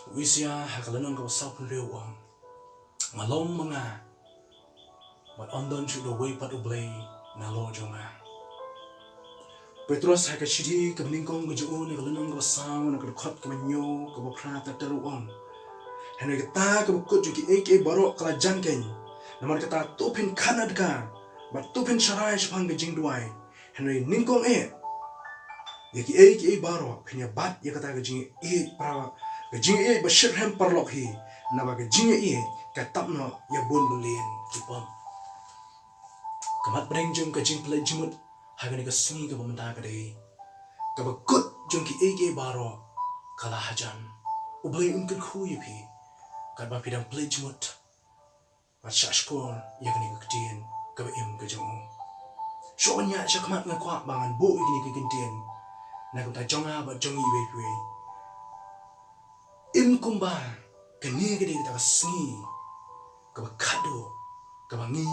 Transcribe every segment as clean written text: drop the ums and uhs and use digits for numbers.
Wisia hakalanong ka sa punlewang. Malong mga mat ondon chu do way pat ublay na lo jonga. Petros hakashidi kabningkong gajuon hakalanong ka sang na kadukot kamanyo kabapra tataruong. Henry kata kabukut juki AK BAROH kala jangken. Namar kata tupin kanad ka. Mat tupin syarai sepang gajing duai. Henry ningkong Yaki AK BAROH pinya bat ya kata gajing para gajing bashir hem parlok hi. Naba gajing katapno ya bun belien kipom. Kamat breng jung gajing pelai jimut hagani kasingi ka pemenda kadai. Kabakut jung ki AK BAROH kala hajan. Ublay unkan khuyi pi. Kadba pidang pelai jimut. Mat syashkor ya gani kekdien kaba im gajung. Syoknya syakmat ngakwa bangan bo igini kekdien. Nak kita jonga ba jongi we. Im kumba kani gede kita kasingi kaba kado kaba ngi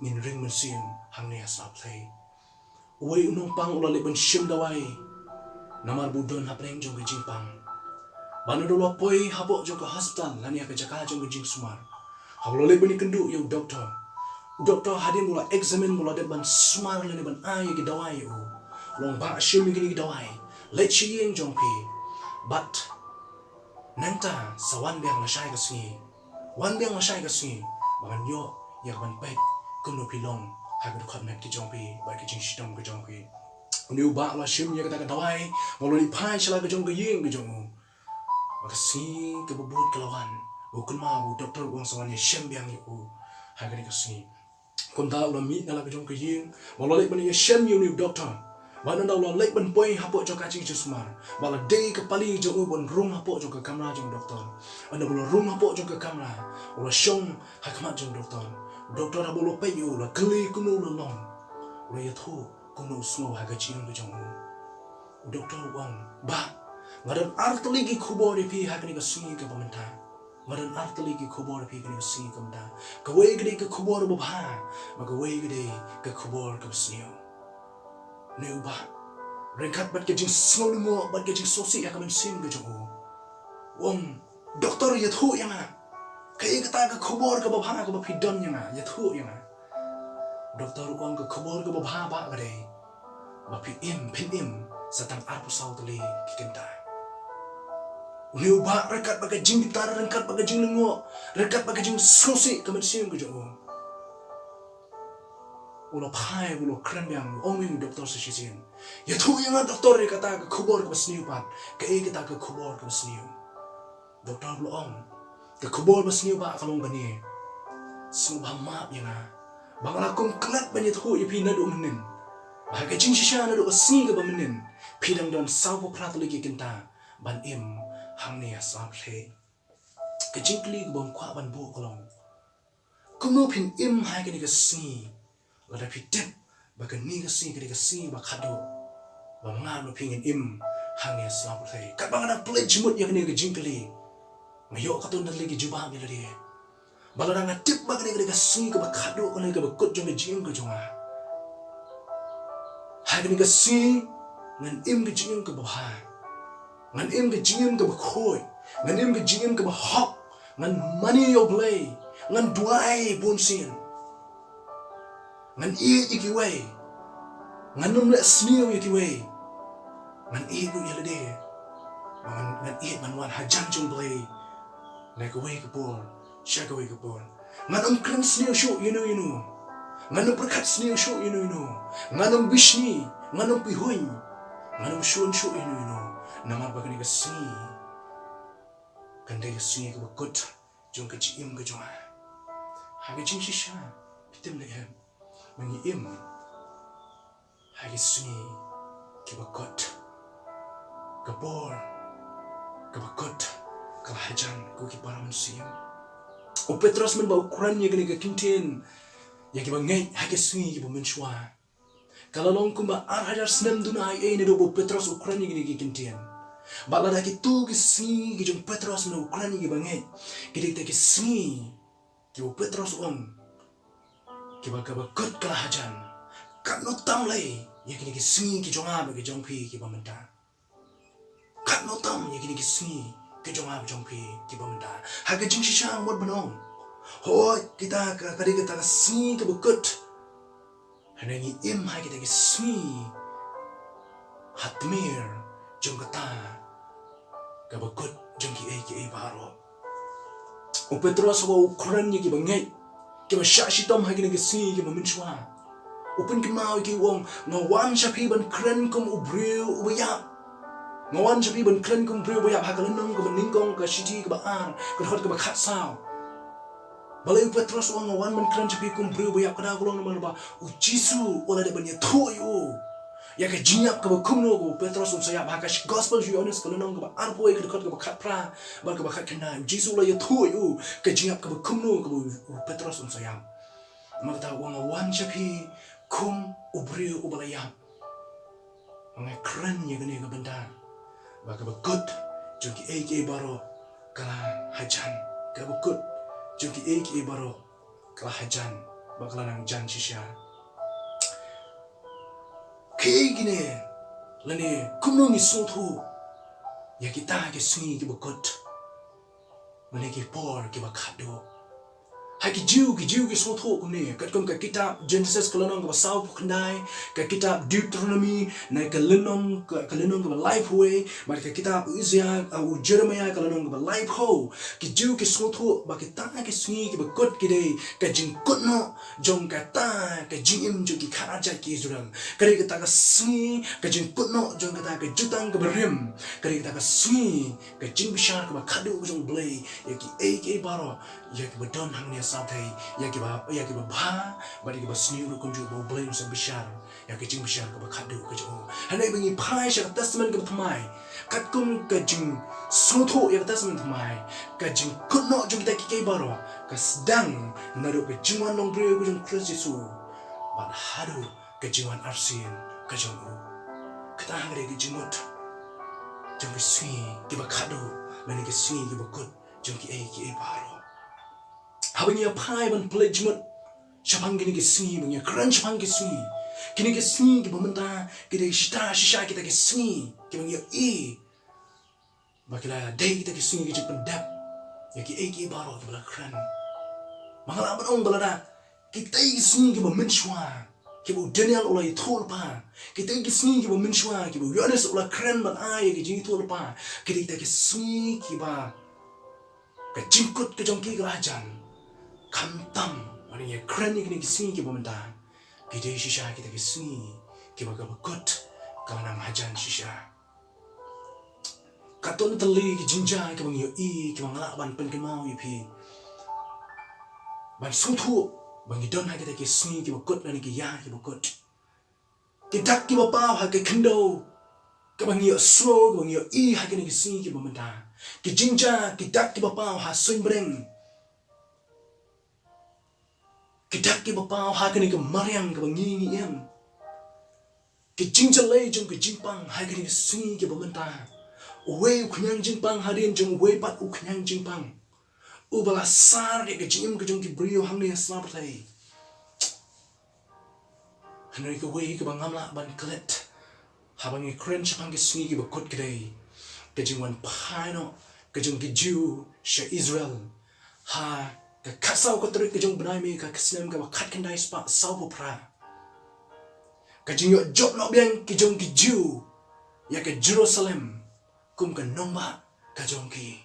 ngin ring mesin hang ne asa play. Uwe unong pang ulale ban shim dawai. Namar budon hapreng jong gajing pang. Banu dolo poi habok jong ke hospital lani ka jaka jong gajing sumar. Hablole bani kendu yo doktor. Doktor hadin mula examine mula de ban sumar lani ban ay ki dawai yo. Long ba shim gini dawai. Let she yeng jong pi. But nanta sa wan biang na syai kasi. Wan biang na syai kasi. Bagan yo ya ban pek kuno pilong hagad khot nak ki jong pi ba ki jing shitong ki jong pi. Uni ba la shim ya kata dawai ngoloni pai shala ki jong ki yeng ki jong. Makasi ke bubut kelawan. Bukan mau doktor uang sawan ya shim biang yo. Hagad kasi. Kunta ulah mi na la ki jong ki yeng. Ngoloni ban ya shim yo ni doktor. Bana dah ulah lek ban poi hapok jong kacing semar. Bala day ke pali jong bon room hapok jong ke kamera jong doktor. Anda ulah room hapok jong ke kamera. Ulah syong hakmat jong doktor. Doktor dah bolo payu ulah keli kuno ulah long. Ulah ya thu kuno snow hagacing ke jong. Doktor uang ba ngadan art lagi kubor di pi hak ni ke singi ke pemerintah. Ngadan art lagi kubor di pi ke singi ke pemerintah. Kawai gede ke kubor babha. Makawai gede ke kubor ke singi. Neuba, rengkat bat kejing snow limo, bat kejing sosi yang kami sim kejong. Wong doktor ya thu yang ah, kaya kita ke kubur ke babha ke bapidon yang ah, ya thu yang ah. Doktor wong ke kubur ke babha ba kadai, bapi pin setang arpu sau teli kikenta. Neuba rengkat bat kejing gitar, rengkat bat kejing limo, rengkat bat kejing sosi kami sim kejong. Ulah pai, ulah keren yang oming doktor sesisin. Ya tu yang doktor dia kata ke kubur ke besniu pat, ke kita ke kubur ke besniu. Doktor ulah om, ke kubur besniu pak kalau bani. Semua maaf yang bang lakum kelat bani tu ya pindah do menin. Bahagia jing sisa do besni ke menin. Pidang dan sabu prat lagi kita ban hang ni asap le. Kejing kli ke bang kuat ban bu kalau. Kuno pin hai ke ni ke sni. Lada pidep bagan ni kasi kasi bakado bangan no pingin hang ya slabu thai kat bangan play jimut ya kini ke jingkeli mayo katun dan lagi jubah bila dia balada ngatip bagan ni kasi ke bakado kini ke bakut jong jing ke jonga hai kini kasi ngan ke jing ke babha ngan ke jing ke bakhoi ngan ke jing ke bahok ngan money yo play ngan duai bunsin ngan ikiway ngan num le sniu ikiway ngan du yalade ngan manwan hajan jung blay like away kapur shag away kapur ngan kren sniu show you know ngan perkat sniu show you know ngan bishni ngan pihoin ngan shun show you know namar bagani ka sni kande ka sni ka bakut jung ka jim ka jwa hage jing shisha pitim le mengiim hari suni kibakot kabor kabakot kalahajan ku kipara manusia. 1Petros menbawa ukuran yang kena kekintin yang kibangai hari suni kibamenshwa. Kalau long kumba arhajar senam dunai ini do 1Petros ukuran yang kena kekintin. Bala dah kitu kisni kijung Petros menbawa ukuran yang kibangai. Kita kisni ki 1Petros kiba kut kalahajan kat notam lay ya kini ki singi ki jonga ba ki jongpi ki pamenta kat notam ya kini ki singi ke jong ab jong pi ki bamda ha ke jing shisha mod banong ho kita kadi kita sni ke bukut hanani im ha kita ke sni hatmir jong kata ke bukut jong ki BAROH 1Petros wa Ukraine ki bangai ki ba shashi tom ha ki ke sni ki baminchwa open ki mau ki wong ngawan shapi ban kren kum ubriu ubaya ngawan shapi ban kren kum ubriu ubaya ha kalenong ko ningkong ka shiti ka ba ar ka khot ka ba khat sao balai 1Petros wa ngawan ban kren shapi kum ubriu ubaya ka da golong na ba u jisu ola de ban ye thoyu ya ka jinyap ka ba kumno ko 1Petros saya ba ka gospel ju honest kalenong ka ba ar boy ka khot ka ba khat pra ba ka ba khat kana jisu la ye thoyu ka jinyap ka ba kumno ko 1Petros saya magta wa ngawan shapi kum ubriu ubalaya ngai kren ye gani ga benda ba ka bakut junki BAROH kala hajan ka bakut junki BAROH kala hajan ba kala nang jan shisha ke gine lani kumno mi sotu ya kita ke sungi ki bakut mane ki por ki bakado haki jiu ki soto kune kat kom ka kitab Genesis kalenong ka saw puknai ka kitab Deuteronomy na kalenong ka life way mar ka kitab Isaiah au Jeremiah kalenong ka life ho ki jiu ki soto ba kita ki sungi ki bakot ki dei ka jing kutno jong ka ta ka jingim jo ki kharaja ki Israel kare ka sungi ka jing kutno jong ka jutang ka berim kare ka sungi ka jing bishar ka khadu jong blay ya ki BAROH ya ki badon hangnya satai ya ki ba ba ki ba sni ru kunju bo blame sa bishar ya ki jing bishar ka ba khadu ka jo hanai bangi phai sha testament ka thamai kat kum ka jing soto ya testament thamai ka jing kunno jong ta ki BAROH ka sedang naru ka jingwan long bre ku jong Christ Yesu ba hadu ka jingwan arsin ka jong kita hangre ki jingmut jong ki swi ki ba khadu mani ki swi ki ba kut jong ki BAROH habang ya pai ban pledgement shapang gini ke sni bang ya kran shapang ke sni kini ke sni ke bamenta ke de shita shisha kita ke sni ke bang ya bakila dai kita ke sni ke pendap ya ki BAROH ke bala kran mangala ban balada kita ke sni ke bamenshwa ke bu Daniel ulai thol pa kita ke sni ke bamenshwa ke bu Yohanes ulai kran ban ai ke jing thol pa kita ke sni ke ba ke jingkut ke jongki kerajaan kantam ani ya kren ni ki sini ki bomenta ki de shisha kita ki sini ki baga bakut kana hajan shisha katon teli ki jinja ki bang yo ki bang la ban pen ki mau pi ban sutu bang don ha kita ki sini ki bakut ni ki ya ki bakut ki dak ki bapa ha ki kendo ki bang yo so bang yo ha ki sini ki bomenta ki jinja ki dak ki bapa ha swing breng kidak ki bapa ha kini ke mariang ke bangi em ke jinjalai jong ke jimpang ha kini ke singi ke bamenta we kunyang jimpang harin jong we pat kunyang jimpang ubala sar ke jim ke jong ki brio hamne slapatai hanoi ke we ke bangamla ban klet habangi kren chapang ke singi ke bakot kedai ke jingwan paino ke jong ki Jew sha Israel ha ka kasau ko terik ke jong benai me ka kesnem ka khat kendai spa sau popra ka jing yo job no biang ke jong ki Jew ya ke Jerusalem kum ka nomba ka jong ki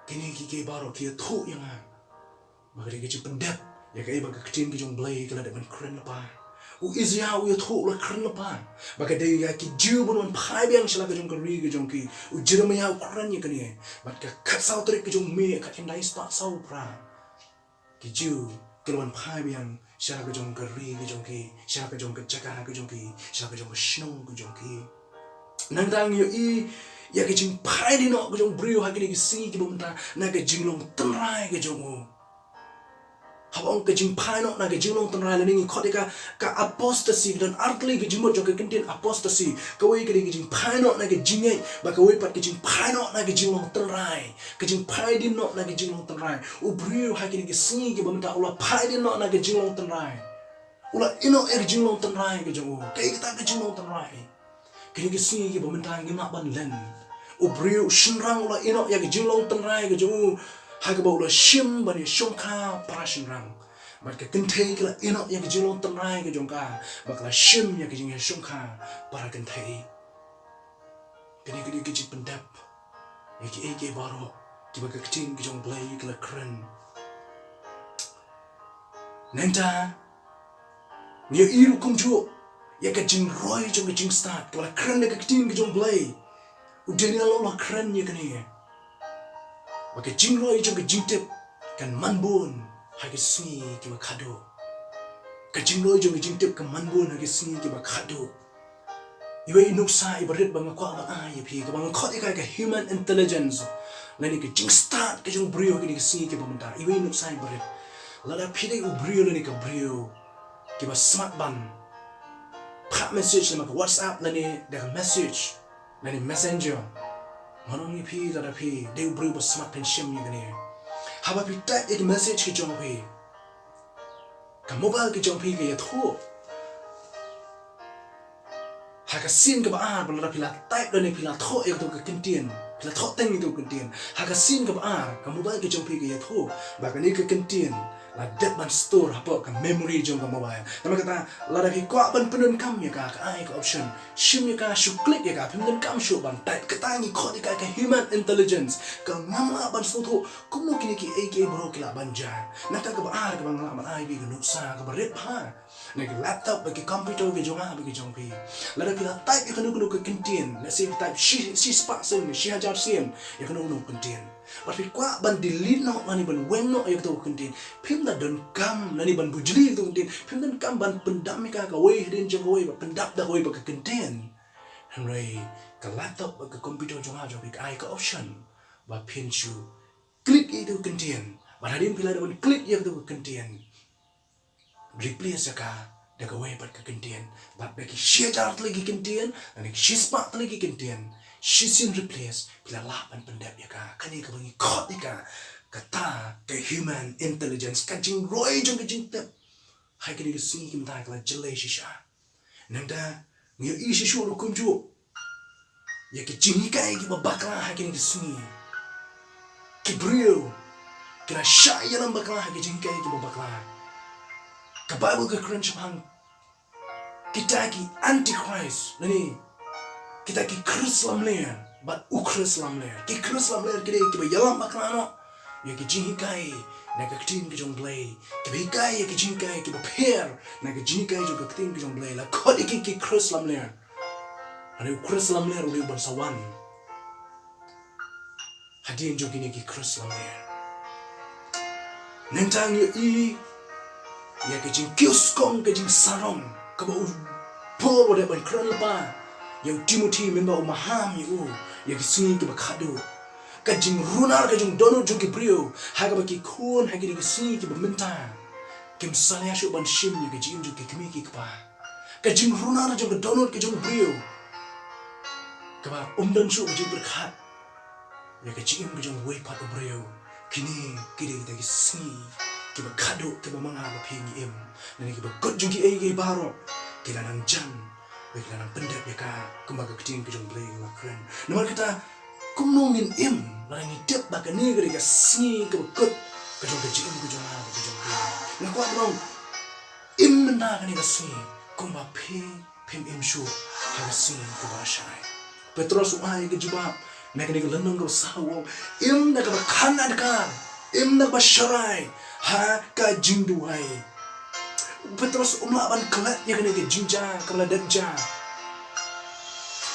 kini ki BAROH ki thu yang a bagari ke jing pendap ya ka iba ka ktin ke jong blai ka la de ban kren pa u Israel u thu la kren pa baga de ya ki Jew bon phai biang shala ka jong ka ri ke jong ki u Jeremiah kren ya kani bat ka kasau terik ke jong me ka kendai spa sau pra ki Jew kelwan phai biang shala ka jong ka ri ke jong ki shala ka jong ka jaga ke jong ki shala ka jong ka shnong ke jong ki nang dang yo ya ke jing phai di no ke jong brio ha ki si ki bomta na ke jing long trai ke jong habang ke jing phai no na ke jing long trai la ni khotika ka apostasy dan artli ke jing mo jong ke kentin apostasy ka we ke jing phai no na ke jing ai ba ka we pat ke jing phai no na ke jing long trai ke jing phai di no na ke jing long trai u brio ha ki si ki bomta ula phai di no na ke jing long trai ula ino e jing long trai ke jong ke kita ke jing long trai kini ke si ki bomta ngi ma ban len ubrio shinrang ula ino ya jinglong tenrai ke jung haga ula shim bani shongka para shinrang maka kentei kala ino ya jinglong tenrai ke jongka bakla shim ya jing shongka para kentei kini ke pendap ya ke baro ki baka kting ke jong blai kala kren nenta ni iru kumju ya ka jing roi jong ke jing start kala kren ke kting ke jong blai udenya lo keren ya kini maka jingroi jong ke jingtip kan manbun hagi singi ki bakado ka jingroi jong ke jingtip kan manbun hagi singi ki bakado iwe inuksa ibarit bang ko ba ay pi ka bang ko ka human intelligence lani ke jing start ke jong brio ki singi ki bamenta iwe inuksa ibarit lada pide u brio lani ka brio ki ba smart ban pa message lama ka whatsapp lani da message lani messenger manong ni pi lada pi de brio ba smart pension ni gani haba pi type ek message ki jong pi ka mobile ki jong pi ke ya tho haka sin ka ba lada pi la type lani pi la tho ek to ka kentien pi la tho teng to kentien haka sin ka ba ka mobile ki jong pi ke ya tho ba ka ni ka kentien la det ban store hapo ka memory jong ka mobile nama kata la da ko ban penun kam ya ka ai ka option shim ya ka shu click ya ka penun kam shu ban type ka tangi ko ka human intelligence ka ngama ban soto kumo kini ki ak bro kila banja nata ka ba ka bang la ai bi nu sa ka ba ret ha na ki laptop ba ki computer ke jong ha ba ki jong pi la da pila type ya ka nu ka kentien let's say type she spark sim she hajar sim ya ka nu kentien tapi kwa ban delete no nani ban weng no ayok to kuntin pim da don kam nani ban bujli to kuntin pim dan kam ban pendam ka wei den jong wei ba pendap da wei ba ka kuntin henry ka laptop ba ka computer jong ha jong ai ka option ba pin chu click itu kuntin ba hadim pila da ban click ayok to kuntin replace ka da ka wei ba ka kuntin ba ba ki share art lagi kuntin nani shispa lagi kuntin she's in replace pila lapan pendap ya ka kani ka bangi kot ka kata ke human intelligence ka jing roi jong ka jing tep hai kani ka singi kim ta ka jele shisha nanda ngi isi shu ru kumju ya ke jing ka ki babakla hai kani ka singi ki brio kira sha ya lam bakla hai jing ka ki babakla ka bible ka crunch bang kita ki antichrist nani kita ki Chris lamler but Chris lamler ki Chris lamler kide ki ba yalam baklano ya ki jing kai na ka tin ki jong blay ki ba kai ya ki jing kai ki ba pair na ka jing kai jo ka tin ki jong blay la ko ki Chris lamler ani Chris lamler uli ban sawan hadin jo ki Chris lamler nentang yo i ya ki jing kios kong ka jing sarong ka ba po bo de ban kran pa yang Timothy member umaham yu ya ki singi ki bakado ka jing runar ka jing dono jong ki brio ha ka ki khon ha ki singi ki bamenta kim salya shu ban shim ni ki jing jong ki kimi ki pa ka jing runar jong ka dono ki jong brio ka ba dan shu jing berkhat ya ka jing ki jong wei pat brio kini ki de ki singi ki bakado ki ba manga ba ping im ni ki ba god jong ki ai baro ki lanang jan bagi dalam pendap ya ka kumbaga keting kejong blay ngakren nomor kita kumnongin im larang idep baka ni gede ka singi ke bekut kejong kejing kejong ha kejong blay ngakwa brong im mena ka ni ka singi kumba pim im shu ha ka singi ke bashay Petros uai ke jibab na ka ni ka lenong ka sawo im na ka bakanan ka im na ka basharay ha ka jingduhay Petros umlaban kelat ya kena ke jinja kena dakja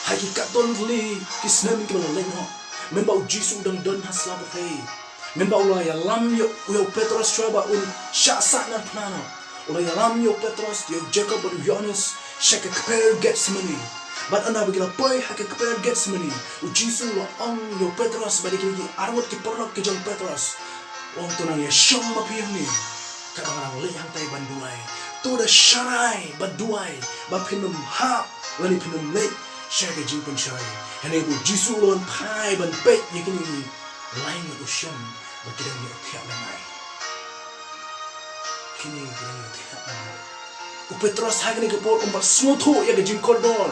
hakikat don li kisnam ki bang lengo membau jisu dang don hasla bafei membau la ya lam yo Petros coba un syasa na plano ola ya lam yo Petros yo Jacob and Johannes shaka kapel gets money but anda bagi la boy haka kapel gets money u jisu la on yo Petros bagi ki arwat ki porlok ki jong Petros wong tunang ya syong mapiang ni kadang-kadang lehang tay banduai tu dah syarai banduai bapinum hap lani pinum lek syaka jing pensai hene bu jisu lon pai ban pek yakini lain u syam bakidang ni akhir lamai kini bakidang ni akhir lamai u Petros hagni ke por umpat smoto ya ke jing kordon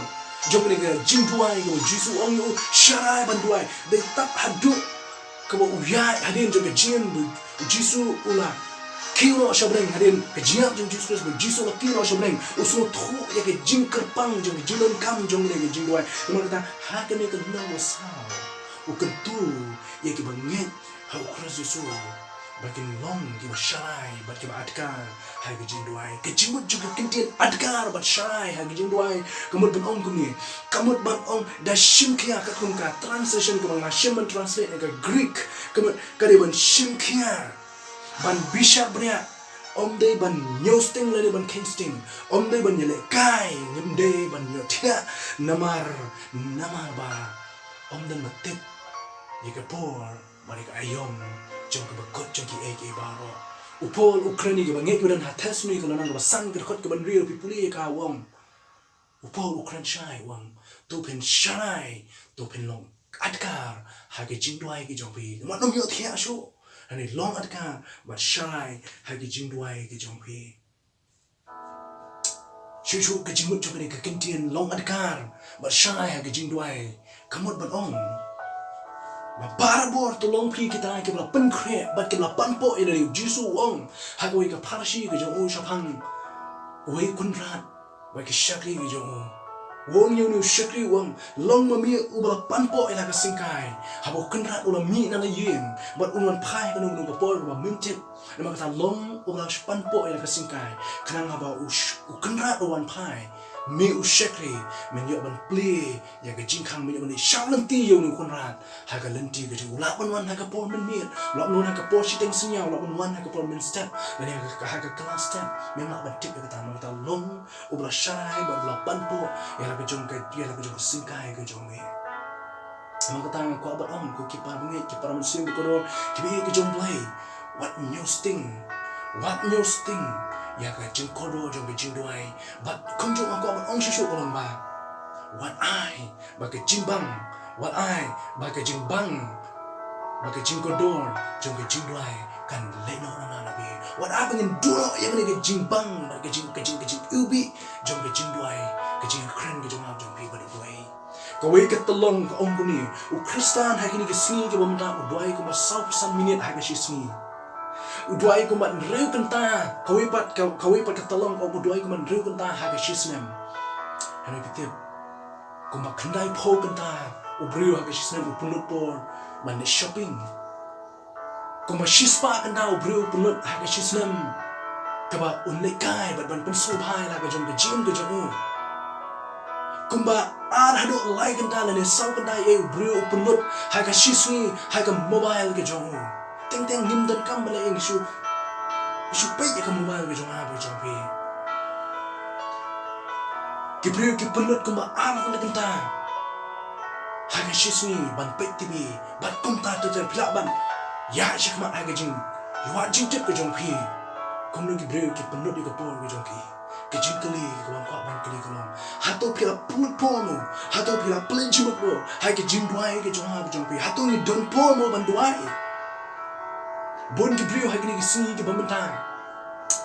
jong ni ke jing duai ke jisu ong yu sharai ban duai de tap hadu ke uyai hadin jong ke jin jisu ula kilo shabreng hadin ke jiak jong jisu Kristus jisu la kilo shabreng usul thu ya ke jing kerpang jong jilon kam jong ni ke jing duai nama kata ha ke ni ke nang sao ukentu ya ke banget ha ukras jisu bakin long ki sharai bat ki adkar ha ke jing duai ke jimut juga kentian adkar bat sharai ha ke jing duai kamut ban ong kuni kamut ban ong da shim kia ka kun ka translation ko ma shim ban translate ke Greek kamut ka de ban shim kia ban bisha bria om de ban nyosting le ban kingsting om de ban yele kai nyim de ban nyotia namar ba om de matip ye ke por bari ka ayom jong ke bakot jong ki ek BAROH upol Ukraine ke banget dan hatas ni kalau nang basang ke khot ke ban real pipuli ka wong upol Ukraine shai wong tu pen shai tu pen long adkar ha ke jingduai ke jong pi ma nom yo thia shu ani long adkar but shai ha ke jingduai ke jong pi shu ke jingmut jong ke kentien long adkar but shai ha ke jingduai kamut ban ong ma barabor to long pri kita ke bla pen kre bat ke bla panpo ina jisu ong ha ko ke parshi ke jong u shapang we kunrat we ke shakri ke jong wong you shakri wong long ma mi u bla panpo ina ke singkai ha bo kunrat u la mi na yin bat unwan phai ke nu ko por ba mintet nama kata long u bla panpo ina ke singkai kanang ha ba u kunrat u wan phai mi u shakri men yo ban pli ya ke jingkhang men yo ni shau lenti yo ni kunrat ha ka lenti ke ju la ban wan ha ka por men mi la ban ha ka por shiteng sinyau la ban wan ha ka por men step dan ha ka kelas step memang ban tip ke ta ta long u bla sharai ba bla panpo ya la ke jong ke ya la ke jong singkai ke jong mi nama kata ko abat om ko kipar ngi kipar men sim ko do kibi ke jong play what new sting ya ka jing kodo jong jing duai but kom jong aku ong shishu ko ba what I ba ke jing bang what I ba ke jing bang ba ke jing kodo jong jing duai kan leno na na bi what I bangin duro yang ni ke jing bang ba ke jing ubi jong jing duai ke jing kren ke jong jong bi ba duai ko we ke tolong ko ong ni u kristan ha kini ke sni ke bamta u duai ko ma sau san minute ha ke shi sni uduai ko man reu kenta kawi pat katalong ko uduai ko man reu kenta ha ke shisnem hani pitip ko ma khandai pho kenta ubriu ha ke shisnem upunut por man shopping ko ma shispa kenta ubriu punut ha ke shisnem ka ba unle kai bat ban pensu bhai la ka jom ke jim ke jom kumba ar hadu lai kenta le sau kenta ye ubriu punut ha ke shisni ha ke mobile ke jom teng nim dan kam bala ing shu pe ya kam mobile ke jong ha bo jong pi ki priu ki penut ko ma ar ko kenta ha ke shisni ban pe tibi ban kum ta te phla ban ya shik ma aga jing yuwa jing tip ke jong pi kom lu ki priu ki penut ke por ke jong ki ke jing kali ko ban kali ko long ha to phla punut po mo ha to phla plen chimut mo ha ke jing duai ke jong ha bo jong pi ha to ni don po mo ban duai bon ki brio ha kini sini ki bamenta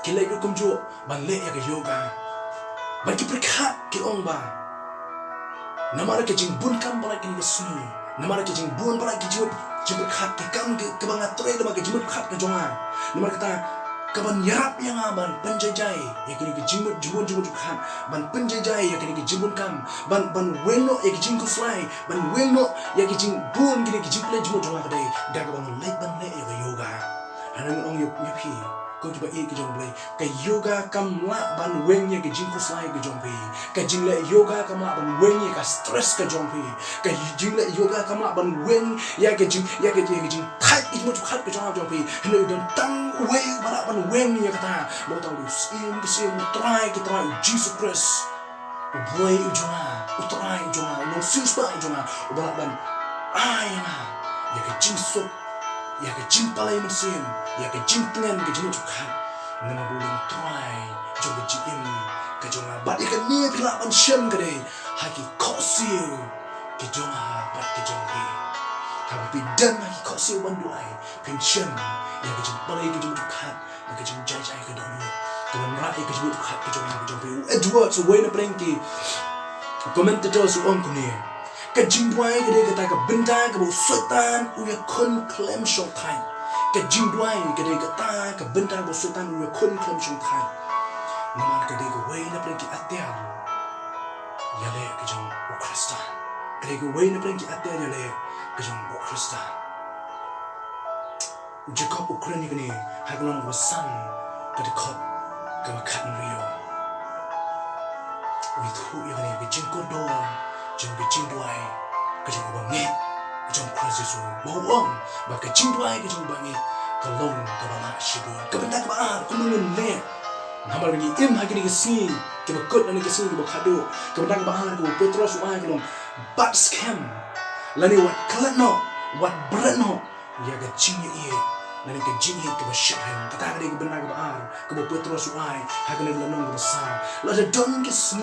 ki le ko jo ban le ya ke yoga ban ki prikha ki ong ba namara ke jing bun kam bala kini sini namara ke jing bun bala ki jo jing prikha ki kam ke bang atre da ke jing prikha ke jonga namara kata kaban yarap yang ban penjajai ya kini ke jing jubun khan ban penjajai ya kini ke jibun kam ban weno ya ke jing kuslai ban weno ya ke jing bun kini ke jing ple jumut jonga kadai da ka ban le ban le ya ke yoga hanan ong yup pi ko ki ba e ke jong ble ka yoga kam la ban wen ya ke jing kuslai ke jong pi ka jing le yoga kam la ban wen ya ka stress ke jong pi ka jing le yoga kam la ban wen ya ke jing thai it mo khat ke jong pi hne don tang we bala ban wen ya kata mo taw lu sim try Jesus Christ boy ujunga utrai ujunga no sispa ujunga bala ban ayana ya ke jing so ya ke jing palai mesin ya ke jing tengen ke jing khat nama buling try jong ke jing ke jonga bat ikan ni pila ban shem ke dei haki kosil ke jonga bat ke jong ki ha bi dan haki kosil ban duai pension ya ke jing palai ke jing khat ya ke jing jai ke donu ke ban rai ke jing khat ke jonga ke jong pi Edward so we na prengki Komen teto suong kunie. Ka jingdwai gede kata ka benda ka bo sultan uya kun klem shong time. Ka jingdwai gede kata ka benda bo sultan uya kun klem shong time. Naman gede ka way na pergi atiar. Yale ka jong o Kristan. Gede ka way na pergi atiar yale ka jong o Kristan. Jacob Ukraine gini haglong wasan ka dekot ka makan rio. Withu yane ka jingkor doa jong ka jingdwai ka jong bangit ka jong Kristus bawang ba ka jingdwai ka jong bangit ka long ka banga shibu ka benda ka baar ka mengen le. Namar bagi im hagi ni kesi ke bakut ni kesi ke bakado ke benda ka baar ka Petros uai ka long bat scam lani wat kalano wat brano ya ga jingi ie lani ka jingi ke bashihem kata ka benda ka baar ka Petros uai hagi ni lanong ka besar la da don kesi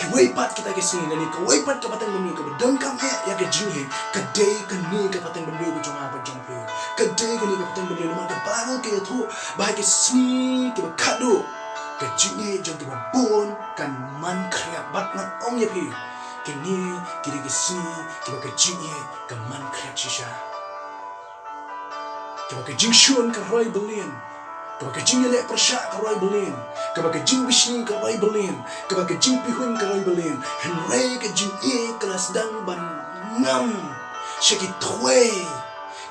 ke weipat kita kesi lani ka weipat ka patang benda ka don kam ya ga jingi ka day ka ni ka patang benda ka jong apa jong pe ka day ka ni ka patang benda ma ka bago ke tu ba ke sni ke bakado ka jingi jong ke bon kan man kriap bat na ong ya pi ke ni ke ke sni ke ba ka jingi ka man kriap shisha ke ba ka jing shun ka roi belin ke ba ka jing le persha ka roi belin ke ba ka jing bishni ka roi belin ke ba ka jing pihun ka roi belin henry ka jing e kelas dang ban ngam shaki twe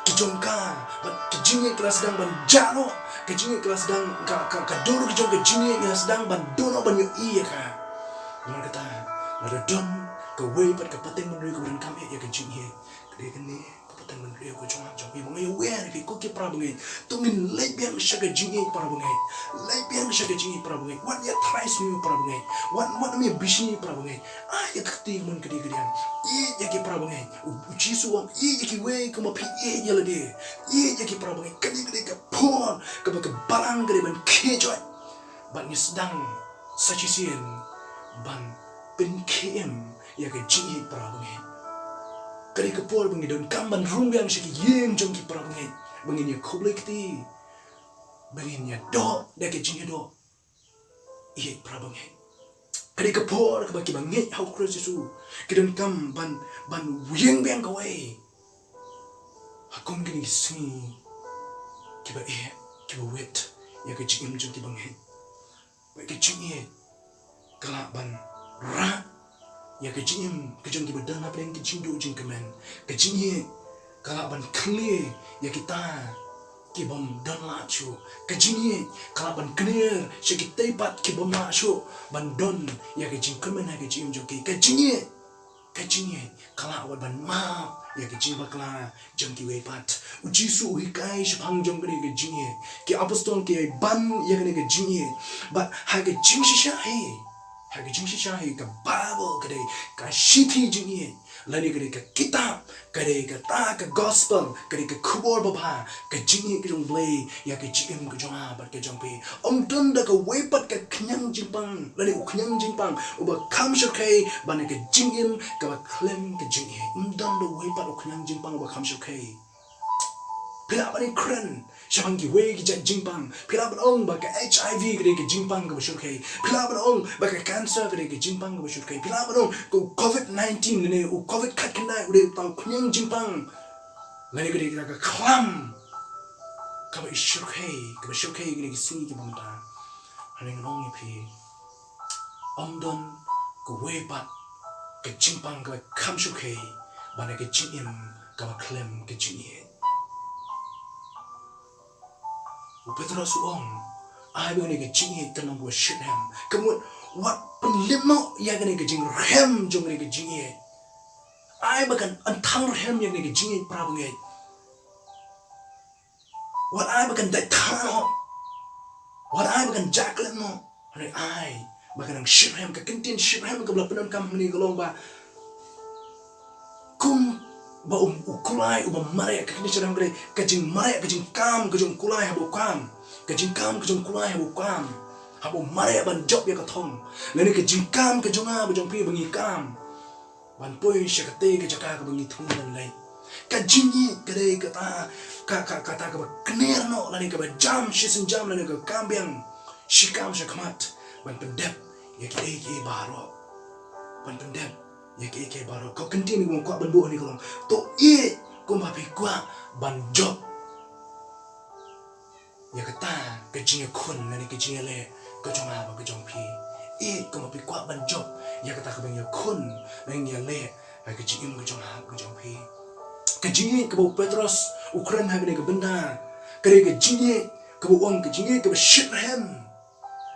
ki jongka ba ki jing e kelas dang ban jano ki jing e kelas dang ka doro ki jong ka jing e kelas dang ban dono ban yo iya ka mana kata ada don ka way pat ka pateng menri ko dan kami ya ka jing e kede kene pateng menri ko jong jong bi bangai wer fi ko ki pra bangai tungin lebiang shaga jing e pra bangai lebiang shaga jing e pra bangai what ya thrice mi pra bangai what mi bishni pra bangai ya khti mun kede kede ya ki pra bangai uji suam ya ki way ko ma pi ya la de ya ki pra bangai kede kede ka pon ka ba ka balang kede ban ke joy ban ni sedang sachisian ban pen kem ya ka jing e pra bangai kari kapor bangi don kamban rumbyang shiki yeng jong ki pra bangi bangi ni kublikti bangi ni do deke jingi do iye pra bangi kari kapor ka baki bangi hau Kristus kidon kam ban yeng byang ka way hakum gini sini kiba iye kiba wet ya ka jingim jong ki bangi baki jingi kala ban ra ya ke jing ke jong ki badan apa yang ke jing do jing kemen ke jing kala ban kle ya kita ki bom dan la chu ke jing kala ban kner she ki teipat ki bom la chu ban don ya ke jing kemen ha ke jing jong ki ke jing kala wa ban ma ya ke jing bakla jong ki we pat uji su hi kai shpang jong ke jing ki apostol ki ban ya ke jing ba ha ke jing sha hi hagi jing shahi ka Bible kade ka shiti jingi lani kade ka kitab kade ka ta ka gospel kade ka kubor baba ka jingi ka jong blay ya ka jing ka jong ba ka jong pe don da ka wepat ka knyang jingpang lani knyang jingpang uba kam shokai ban ka jingim ka ba klem ka jingi don da wepat knyang jingpang uba kam shokai pila bani kren shabang ki way ki jingpang pila ban ong ba ka HIV kade ka jingpang ka shokai pila ban ong ba ka cancer kade ka jingpang ka shokai pila ban ong ko COVID-19 ne u COVID kat kena ude tang kunyang jingpang lani kade ka klam ka ba shokai kade ka sini ki bangta hani ngong ni pi don ko way pat ka jingpang ka kam shokai bana ka jingim ka ba klem ka jingi 1Petros uang, ai begini ke jingi tanam buat shithem. Kemudian wat penlima ya gini ke jing hem jong gini ke jingi. Ai bahkan antang hem ya gini ke jingi prabangai. Wat ai bahkan datang, wat ai bahkan jaklen mo. Hari ai bahkan ang shithem ke kentin shithem ke belah penan kam ni golong ba. Kum ba ukulai uba mare ka kini chadang gre ka jing mare ka jing kam ka jong kulai habo kam ka jing kam ka jong kulai habo kam habo mare ban job ya ka thong lani ka jing kam ka jonga ba jong pi bangi kam ban poi shakate ka jaka ka bangi thung ban lai ka jingi ka dei ka ta ka ba kner no lani ka ba jam shisin jam lani ka kambyang shikam shakmat ban pendep ya ki dei ki BAROH ban pendem ya ke baro kau kentin ni kuat ban bo ni kalau to kau mapi kuat ban job ya kata kejinya kun nani kejinya le kau jong apa kau jong pi kau mapi kuat ban job ya kata kau bang ya kun nani ya le kejim kau jong apa kau jong pi kejinya kau Petros Ukraine habis ke benda kare kejinya kau uang kejinya kau shirham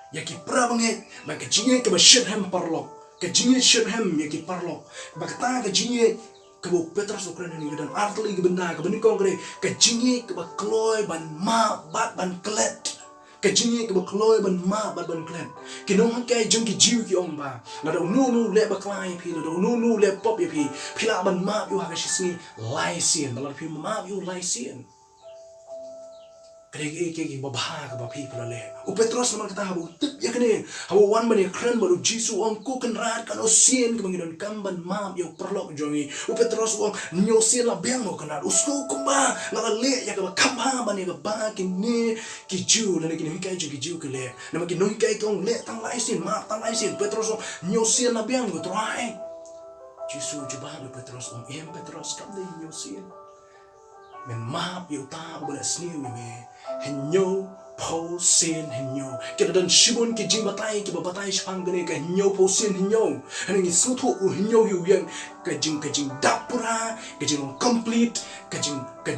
ya ki prabange ba kejinya kau shirham parlok kejinya shirham ya ki parlok ba kata kejinya kau Petros Ukraine ni dan artli ke benda kau benda kau kare kejinya kau kloy ban ma bat ban klet kejinya kau kloy ban ma bat ban klet kinong kai jong ki jiu ki ong ba la do nu le ba klai pi la do nu le pop ya pi la ban ma yu ha ka shisni lai sien la pi ma yu lai sien kare ke babha ka ba pi pula le Petros naman kata habu tip ya kene habu wan ban kran ba jisu ong ku kan rat kan osien ka bangidon kamban ma yu perlok jongi Petros ong nyo sien la beng mo kan usku kumba ngala le ya ka kamba ban ya ba kini ki ju la ni kai ju ki ju ke le na ma ki noi kai tong le tang lai sien ma tang lai sien Petros ong nyo sien la beng mo trai jisu juba Petros ong Petros kam de nyo sien men map yu ta ubala sniu me henyo po sin henyo kita dan shibun ki jing batai ki batai shang gane ka henyo po sin henyo haning sutu u henyo yu yang ka jing dapura ka jing complete ka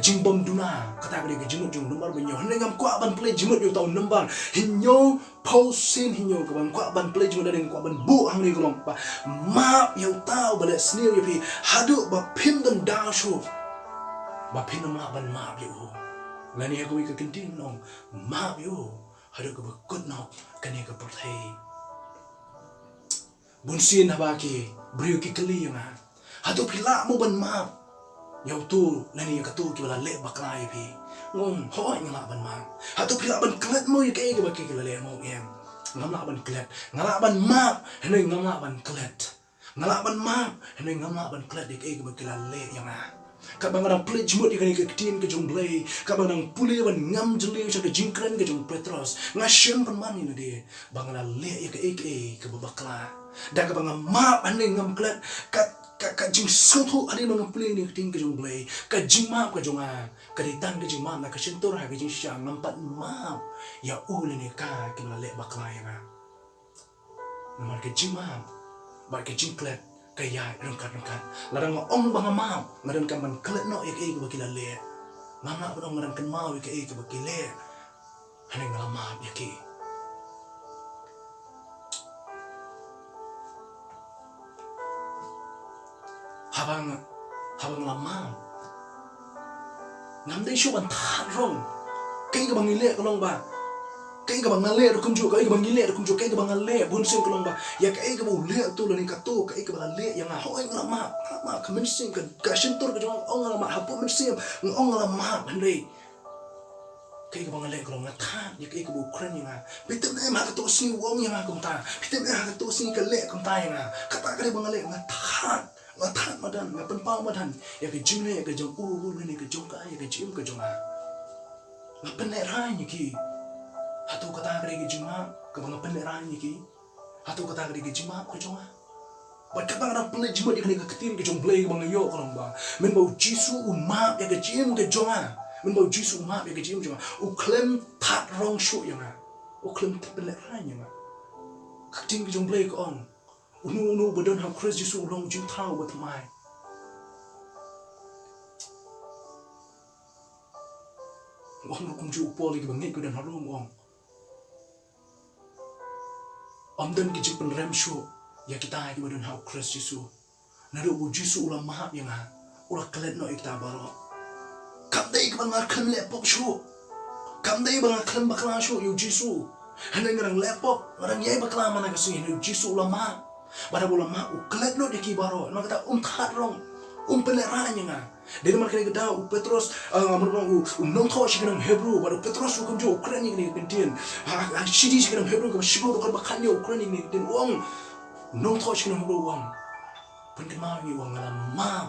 jing bom duna kata ka jing jung number banyo haning am kwa ban play jimut yu tau number henyo po sin henyo ka ban kwa ban play jimut dan kwa ban bu hang ni ko ba map yu ta ubala sniu yu pi hadu ba pim dan da shu Bapin nama ban maaf yo, lani aku ikut kentin nong maaf yo, ada aku berkut nong kani aku percaya. Bunsin habaki beriu kikeli yang hatu pila mu ban maaf, yau tu lani aku tu kibala le baklai pi, ngom hoi ngalak ban maaf, hatu pila ban kelat mu ikai aku baki kibala le mau em, ngalak ban kelat, ngalak ban maaf, hendak ngalak ban kelat, ngalak ban maaf, hendak ngalak ban kelat ikai aku baki le yang Kabang orang play jemut ikan ikan ketin ke jong blay, kabang orang pulih ban ngam jeli macam ke jingkran ke jong Petros, ngasem permani nadi, bang orang le ikan ke babakla, dah kabang orang map ane ngam kelat, kat jing suatu ane bang pulih ni ketin ke jong blay, kat jing map ke jong kat ditang ke jing map nak kesentor ha ke jing syang nampak map, ya ni ka ke le bakla yang nomor ke jing map, bak ke jing kelat. KIEI rengkat larang ong bang mau ngaran kan ban klet no ke bakila le mama ong ngaran kan mau ke bakile haning lama ya ke habang lama ngamdai shu ban than rong ke bang ile kolong ba kai ka bang le ro kumju kai ka bang le ro kumju kai ka bang le bun sim kolong ba ya kai ka bu le tu lo ni ka tu kai ka bang le yang hoi ngala ma ka men sim ka shintur ka jong ong ngala ma hapu men sim ong ngala ma bandai kai ka bang le kolong ngata ya kai ka bu kren yang pitem na ma ka tu sim wong yang kum ta pitem na ka tu sim ka le kum ta yang kata ka bang le ngata madan ngapen pau madan ya ka jing le ka jong ni ka jong ka ya ka jim ka jong ngapen le rai ni ki Hatu kata kari jima ke bang peneran ni ki, hatu kata kari jima ke jonga. Buat kata orang pelai jima dia kena ketin ke jong blay ke bang yo kalau ba. Men bau jisu umap ya ke jim ke jonga. Men bau jisu umap ya ke jim jonga. Uklem tat rong shu yang uklem peneran yang ketin ke jong blay ke on. Unu badan hak kres jisu long jim tau buat mai. Wong kum ju poli ke bangit ke dan harum wong. Amdan kijip penrem shu ya kita lagi badan hau kres jisu nado bu jisu ulah mahap yang ulah kelet no ikta baro kam dai ke bangar klem lepok shu kam dai bangar klem bakla shu yu jisu hana ngarang lepok ngarang yai bakla mana ke sini yu jisu ulah mahap pada ulah mahap kelet no deki baro nak kata tat rong peneran yang dari mana kena kedau Petros nong tho shikanang Hebrew pada Petros hukum jo Ukraine ni kentin shidi shikanang Hebrew ke shibo dokar bakan yo Ukraine ni kentin uang nong tho shikanang Hebrew uang pun kenal ni uang ngalam ma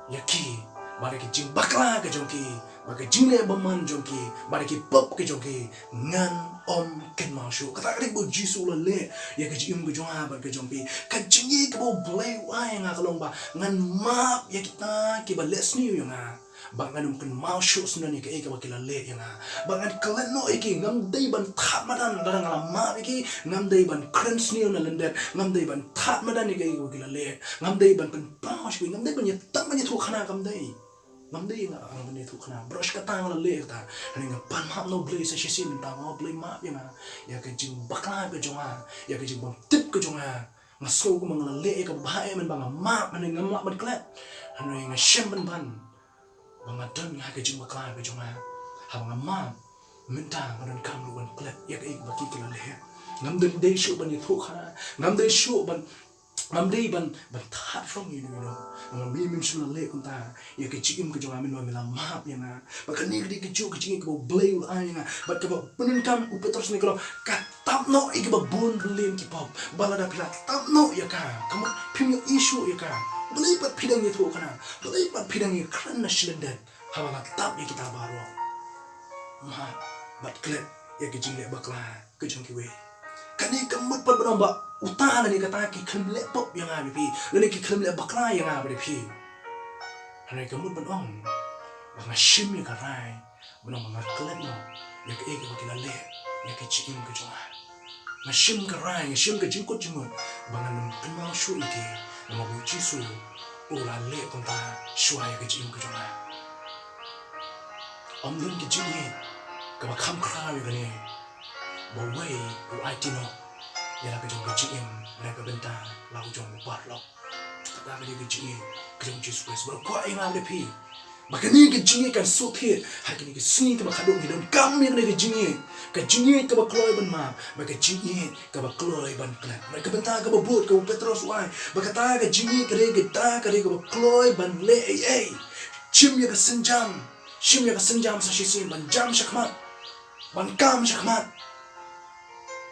yaki pada ke jing bakla ke jongki Bagi jingle baman jongki, bagi pop ke jongki, ngan om ken masuk. Kata kali bu jisu le, ya ke jim ke jonga bagi jongki, ke jingle ke bu blay wai nga kalong ba, ngan map ya kita ke ba lesni yang nga. Bangan mungkin masuk sebenarnya ke eka bakal le yang nga. Bangan kalian no iki ngam day ban tap madan darang alam map iki, ngam day ban keren sni na lendet, ngam day ban tap madan iki bakal le, ngam day ban pen paus ngam day ban yetam ban yetu khana ngam day. Mamdi nga ang manito ka na brush ka tang la le ta hani nga panhap no blay sa shisin ta ngo blay map ya nga ya ka jing bakla ka jonga ya ka jing bang tip ka jonga nga so ko mga le ka bahay man bang map hani nga map man klat hani nga shem ban mga don nga ka jing bakla ka jonga ha nga map minta nga don kam lu ban klat ya ka ik baki ka le ngam den day show ban yetu khana ngam day show ban ngam day ban tat from you know ngam mi min shuna le kun ta ya ke chikim ke jonga min wa mila map ya nga baka ni ke chu ke chingi ke bo blay ul ai nga bat ke bo penun kam u petros ni kalau ka tap no i ke bo bun lim ki pop balada pila tap no ya ka kamu pim yo issue ya ka blay pat pidang ni thu kana blay pat pidang ni kran na shilendet hawala tap ya kita baro ma bat klet ya ke jingle bakla ke jong ki we kani kamut pat beramba utana ni kata ki klem laptop yang abi pi lani ki klem lap bakla yang abi pi hani kamut ban ong bang shim ya karai ban ong bang klet no ya ke ege bakila le ya ke chim ke jonga ma shim karai shim ke jingkot jimut bang anum penau shu ike nama bu jisu ula le konta shua ya ke chim ke jonga om dun ke jingi ka ba kham krai ni bawai u aitino ya la ke jong ke jim la ke benta la u jong par lo ta ke ke jim ke jong jisu Kristus ber kwa ing ade pi makani ke jim kan so the ha ke ke sni ke ba khadong ni don kam ni ke jim ke ba kloi ban ma ba ke jim ke ba kloi ban klat ba ke benta ke ba but ke 1Petros wai ba ka ta ke jim ke ta ke ba kloi ban le ei chim ya ke senjam shim ya ke senjam sa shisin ban jam shakmat ban kam shakmat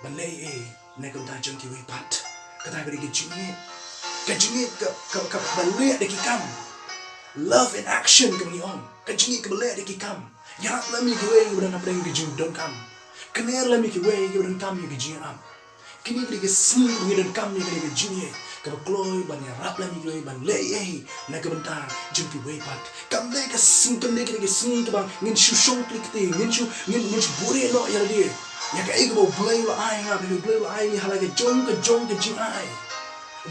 ban le ei na ko ta jong ki we pat kata ke jingi ka ban le de ki kam love in action ke ni on ka jingi ke le de ki kam ya la mi ke we udah na preng ke jing don kam kener la mi ke we udah kam ke jing am kini ke sni ni don kam ni ke jingi ka kloi ban ya rap la mi ke ban le ei na ka bentar jong ki we pat kam le ke sing kam le ke sni ke bang ngin shu shong klik te ngin shu bure no ya dia ya ka ego blay la ai nga be blay la ai ni hala ke jong ke jing ai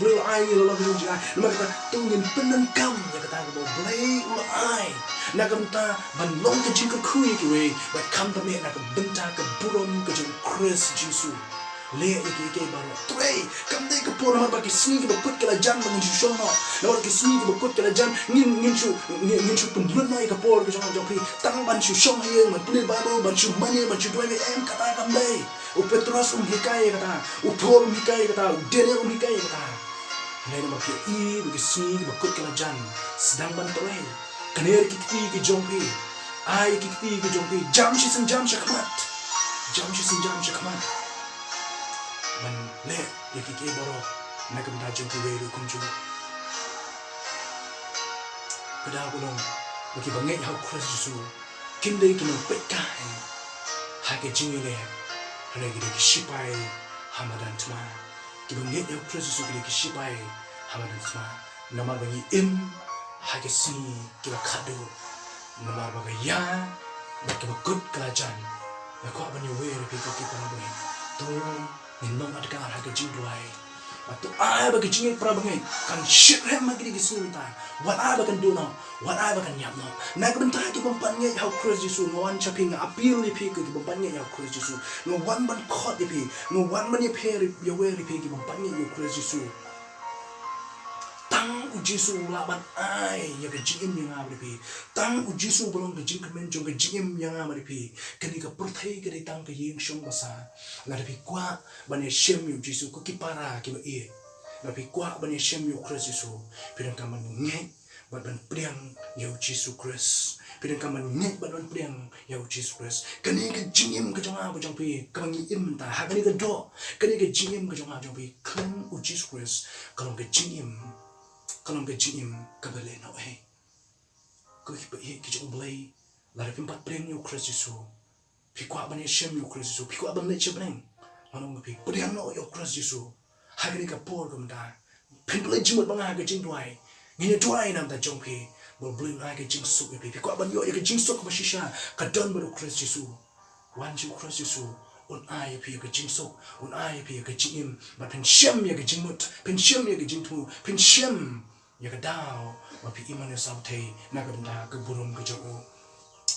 blay la ai ni la ke jing ai ma kata tungin penan kam ya kata ke blay la ai na ka ta ban long ke jing ke khu ke we ba kam ta me na ka benta ke buron ke jing Chris Jisu le ke baro tre kam de ke por ma ba ke sni ke kut ke la jam ngin shu no na ke sni ke kut ke la jam ngin shu pun bulan mai ke por ke jong pri tang ban shu shong ye man puli ba do ban shu mani ban shu doi em kata kam de 1Petros hikai kata 2 hikai kata Daniel hikai kata le ma ke i ke sni ke kut ke la jam sedang ban tre kaner ki ke jong pri ai ki ke jong pri jam shakmat ban le ya ki BAROH na kam da jong ki we ru kum ju pada bulong bagi bangai hau Kristus Yesu kinde kino pekai ha ke jingi le hale ki shipai hamadan tma ki bangai hau Kristus Yesu ki shipai hamadan tma nama bagi im ha ke sini ki kado nama bagi ya bagi bakut kelajan na ko abani we ru ki para bagi to Nindong adka harga jingduai atau bagi jingi prabangai kan shit hem magri gisunta wala bakan duno wala bakan nyapno na ko benta ki bampannya ya Kristus Yesu ngawan chaping appeal ni pi ki bampannya ya Kristus Yesu ngawan ban khot ni pi ngawan ban ni pe ya we ri pi ki bampannya ya Kristus Yesu tang ujisu laban ai ya ke jingim yang abri pi tang ujisu belum ke jingkemen jong ke jingim yang abri pi kini ke perthai ke tang ke yeng shong basa ngada pi kwa ban shem yu jisu ko kipara ki ba e ngada pi kwa ban shem yu Kristus Yesu pidang kaman ngek ban priang yu jisu Kristus pidang kaman ngek ban priang yu jisu Kristus kini ke jingim ke jong ab jong pi kamang im ta ha kini ke do kini ke jingim ke jong ab jong pi klem ujisu Kristus kalau ke jingim kalau ke jingim kabele no eh ko ki jong blay Lara pimpat preng yu Kristus Yesu. Pikwa ban Yeshem yu Kristus Yesu. Pikwa ban leche preng. Manong ngapi preng no yu Kristus Yesu. Hagani ka por kumda. Pimple jimut bang haga jing duai. Ngine duai nam ta jongpi. Bol blim haga jing suk yapi. Pikwa ban yo yaga jing suk mashisha. Kadon baru Kristus Yesu. Wan yu Kristus Yesu. Un ai yapi yaga jing suk. Un ai yapi yaga jing im. But pen shem yaga jing mut. Pen shem yaga jing tu. Pen shem yaga dao. Wapi iman ya sabte. Naga benda ke burum ke jauh.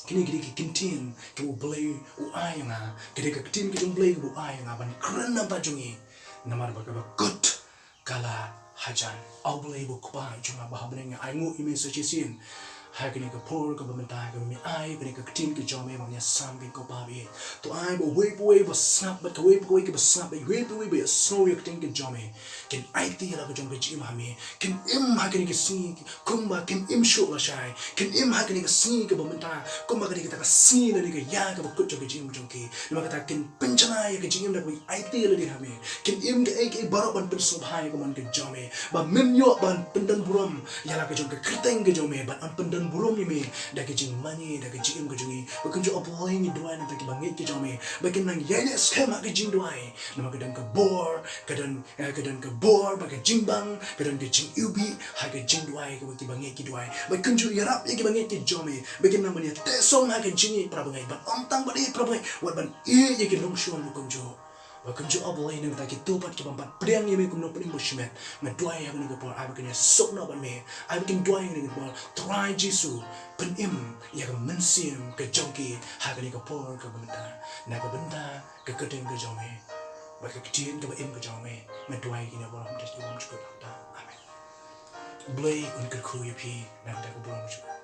Kini gede kintin ke ublay uai nga gede ke tin ke jumblay ke uai nga ban keren nampak jungi namar bakal KUT kala hajan ublay bu kuba cuma bahabennya aingu ime sejisin hai kini ke por ke pemerintah ke mi ai kini ke tin ke jome mangnya sambil ke babi tu ai bu wei besap bat ke wei ke besap wei snow yak tin ke jome ken ai ti la ke jom ke jim hami ken im ha kini ke si kumba ken im shu la shai ken im ha kini ke si ke pemerintah kumba kini kita ke si la ni ke ya ke KUT ke jim jom ke nama kata ken pencana ya ke jim la ke ai ti la di hami ken im ke BAROH ban pensub hai ke man ke jome ba mem yo ban pendan buram ya la ke jom ke kriteng ke jome ban an pendan burung ini dah kecing mani dah kecing kejungi bukan jo apa ini dua nanti bangit ke jome bagian nang yene skema kecing dua nama kadang ke bor kadang ke bor bagai jimbang kadang kecing ubi ha kecing dua ke bagi bangit ke dua bagian jo yarap ke bangit ke jome bagian namanya tesong ha kecing prabangai ban ontang badi prabangai wat ban ye ke long shon bukan jo Wakam jo abolay nang taki tupat ki pampat priang yemi kum no pring bushimet nga duay yang ni gapor ay bakin sok no ban me ay bakin duay yang ni gapor try jisu pen im ya ka mensim ke jongki ha ka ni gapor ka benda na ka benda ke kedeng ke jome ba ka kitien ka ba im ke jome nga duay ki na boram tes di bom chukut amen blay un ke khu yapi nang ta ka boram chukut